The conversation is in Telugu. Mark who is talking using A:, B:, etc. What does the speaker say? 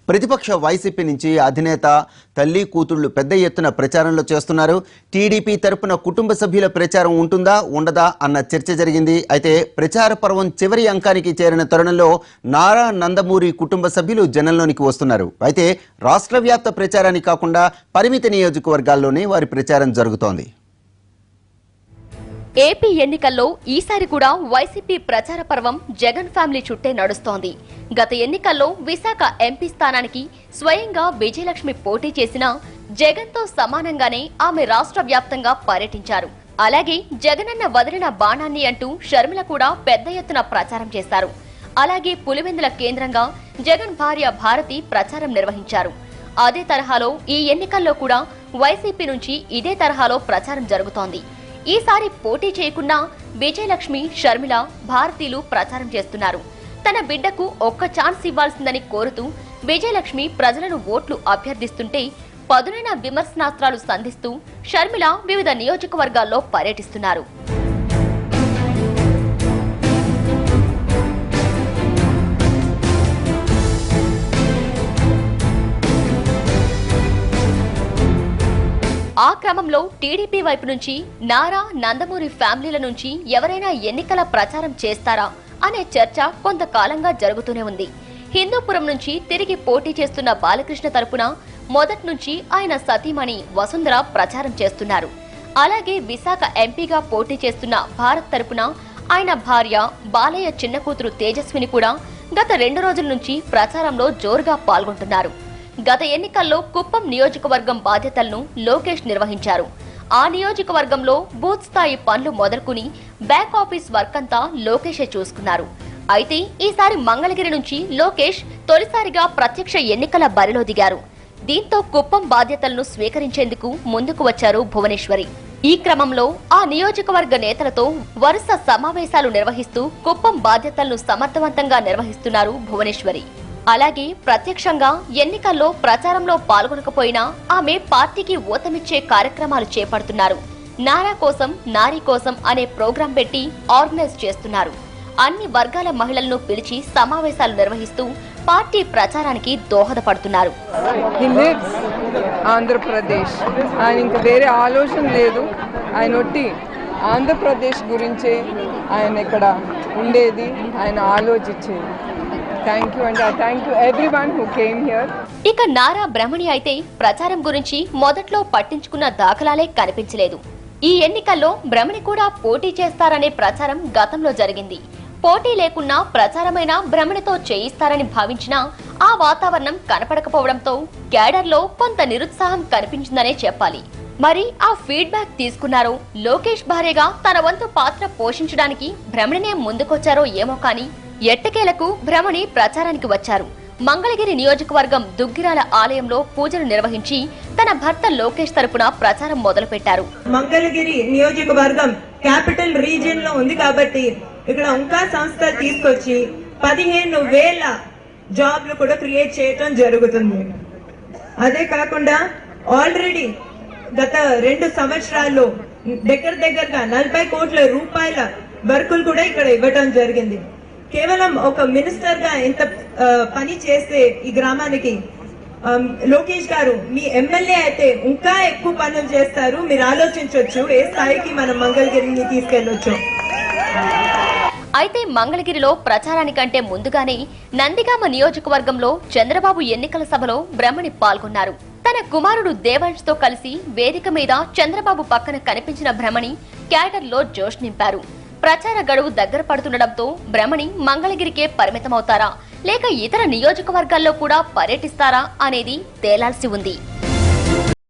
A: ప్రతిపక్ష వైసీపీ నుంచి అధినేత తల్లి కూతుళ్లు పెద్ద ఎత్తున ప్రచారంలో చేస్తున్నారు. టీడీపీ తరపున కుటుంబ సభ్యుల ప్రచారం ఉంటుందా ఉండదా అన్న చర్చ జరిగింది. అయితే ప్రచార పర్వం చివరి అంకానికి చేరిన తరుణంలో నారా నందమూరి కుటుంబ సభ్యులు జనంలోనికి వస్తున్నారు. అయితే రాష్ట్ర వ్యాప్త ప్రచారానికి కాకుండా పరిమిత నియోజకవర్గాల్లోనే వారి ప్రచారం జరుగుతోంది.
B: ఏపీ ఎన్నికల్లో ఈసారి కూడా వైసీపీ ప్రచార పర్వం జగన్ ఫ్యామిలీ చుట్టే నడుస్తోంది. గత ఎన్నికల్లో విశాఖ ఎంపీ స్థానానికి స్వయంగా విజయలక్ష్మి పోటీ చేసినా జగన్తో సమానంగానే ఆమె రాష్ట్ర వ్యాప్తంగా పర్యటించారు. అలాగే జగనన్న వదిలిన బాణాన్ని అంటూ షర్మిల కూడా పెద్ద ఎత్తున ప్రచారం చేశారు. అలాగే పులివెందుల కేంద్రంగా జగన్ భార్య భారతి ప్రచారం నిర్వహించారు. అదే తరహాలో ఈ ఎన్నికల్లో కూడా వైసీపీ నుంచి ఇదే తరహాలో ప్రచారం జరుగుతోంది. ఈసారి పోటీ చేయకుండా విజయలక్ష్మి, షర్మిల, భారతీలు ప్రచారం చేస్తున్నారు. తన బిడ్డకు ఒక్క ఛాన్స్ ఇవ్వాల్సిందని కోరుతూ విజయలక్ష్మి ప్రజలను ఓట్లు అభ్యర్థిస్తుంటే పదునైన విమర్శనాస్త్రాలు సంధిస్తూ షర్మిల వివిధ నియోజకవర్గాల్లో పర్యటిస్తున్నారు. ఆ క్రమంలో టీడీపీ వైపు నుంచి నారా, నందమూరి ఫ్యామిలీల నుంచి ఎవరైనా ఎన్నికల ప్రచారం చేస్తారా అనే చర్చ కొంతకాలంగా జరుగుతూనే ఉంది. హిందూపురం నుంచి తిరిగి పోటీ చేస్తున్న బాలకృష్ణ తరపున మొదటి నుంచి ఆయన సతీమణి వసుంధర ప్రచారం చేస్తున్నారు. అలాగే విశాఖ ఎంపీగా పోటీ చేస్తున్న భారత్ తరపున ఆయన భార్య, బాలయ్య చిన్న కూతురు తేజస్విని కూడా గత 2 రోజుల నుంచి ప్రచారంలో జోరుగా పాల్గొంటున్నారు. గత ఎన్నికల్లో కుప్పం నియోజకవర్గం బాధ్యతలను లోకేష్ నిర్వహించారు. ఆ నియోజకవర్గంలో బూత్ స్థాయి పనులు మొదలుకుని బ్యాక్ ఆఫీస్ వర్క్ అంతా లోకేషే చూసుకున్నారు. అయితే ఈసారి మంగళగిరి నుంచి లోకేష్ తొలిసారిగా ప్రత్యక్ష ఎన్నికల బరిలో దిగారు. దీంతో కుప్పం బాధ్యతలను స్వీకరించేందుకు ముందుకు వచ్చారు భువనేశ్వరి. ఈ క్రమంలో ఆ నియోజకవర్గ నేతలతో వరుస సమావేశాలు నిర్వహిస్తూ కుప్పం బాధ్యతలను సమర్థవంతంగా నిర్వహిస్తున్నారు భువనేశ్వరి. అలాగే ప్రత్యక్షంగా ఎన్నికల్లో ప్రచారంలో పాల్గొనకపోయినా ఆమె పార్టీకి ఊతమిచ్చే కార్యక్రమాలు చేపడుతున్నారు. నారా కోసం, నారీ కోసం అనే ప్రోగ్రాం పెట్టి ఆర్గనైజ్ చేస్తున్నారు. అన్ని వర్గాల మహిళలను పిలిచి సమావేశాలు నిర్వహిస్తూ పార్టీ ప్రచారానికి దోహదపడుతున్నారు.
C: ఆంధ్రప్రదేశ్ ఆయన ఇంకా వేరే ఆలోచన లేదు. ఆయన ఒట్టి ఆంధ్రప్రదేశ్ గురించే ఆయన ఇక్కడ ఉండేది, ఆయన ఆలోచించేది. Thank you and thank you everyone who came here.
B: ఇక నారా బ్రహ్మణి అయితే ప్రచారం గురించి మొదట్లో పట్టించుకున్న దాఖలాలే కనిపించలేదు. ఈ ఎన్నికల్లో బ్రహ్మణి కూడా పోటీ చేస్తారనే ప్రచారం గతంలో జరిగింది. పోటీ లేకున్నా ప్రచారమైన బ్రహ్మణితో చేయిస్తారని భావించినా ఆ వాతావరణం కనపడకపోవడంతో క్యాడర్లో కొంత నిరుత్సాహం కనిపించిందనే చెప్పాలి. మరి ఆ ఫీడ్బ్యాక్ తీసుకున్నారో, లోకేష్ భార్యగా తన వంతు పాత్ర పోషించడానికి బ్రహ్మణినే ముందుకొచ్చారో ఏమో కానీ ఎట్టకేలకు బ్రహ్మణి ప్రచారానికి వచ్చారు. మంగళగిరి నియోజకవర్గం దుగ్గిరాల ఆలయంలో పూజలు నిర్వహించి తన భర్త లోకేష్ తరపున ప్రచారం మొదలుపెట్టారు.
D: మంగళగిరి నియోజకవర్గం క్యాపిటల్ రీజియన్ లో ఉంది కాబట్టి ఇక్కడ ఇంకా సంస్థ తీసుకొచ్చి 15,000 జాబ్లు కూడా క్రియేట్ చేయటం జరుగుతుంది. అదే కాకుండా ఆల్రెడీ గత 2 సంవత్సరాల్లో దగ్గరగా 40 కోట్ల రూపాయల వర్కులు కూడా ఇక్కడ ఇవ్వటం జరిగింది. కేవలం ఒక మినిస్టర్ గా ఎంత పని చేస్తే ఈ గ్రామానికి లోకేష్ గారు మీ ఎమ్మెల్యే అయితే ఇంకా ఎక్కువ పనులు చేస్తారు. మీరు ఆలోచించవచ్చు ఏ స్థాయికి మనం మంగళగిరిని తీసుకెళ్లొచ్చు.
B: అయితే మంగళగిరిలో ప్రచారానికంటే ముందుగానే నందిగామ నియోజకవర్గంలో చంద్రబాబు ఎన్నికల సభలో బ్రహ్మణి పాల్గొన్నారు. తన కుమారుడు దేవాంశ్ తో కలిసి వేదిక మీద చంద్రబాబు పక్కన కనిపించిన బ్రహ్మణి క్యాడర్లో జోష్ నింపారు. ప్రచార గడువు దగ్గర పడుతుండటంతో బ్రహ్మణి మంగళగిరికే పరిమితమవుతారా లేక ఇతర నియోజకవర్గాల్లో కూడా పర్యటిస్తారా అనేది తేలాల్సి ఉంది.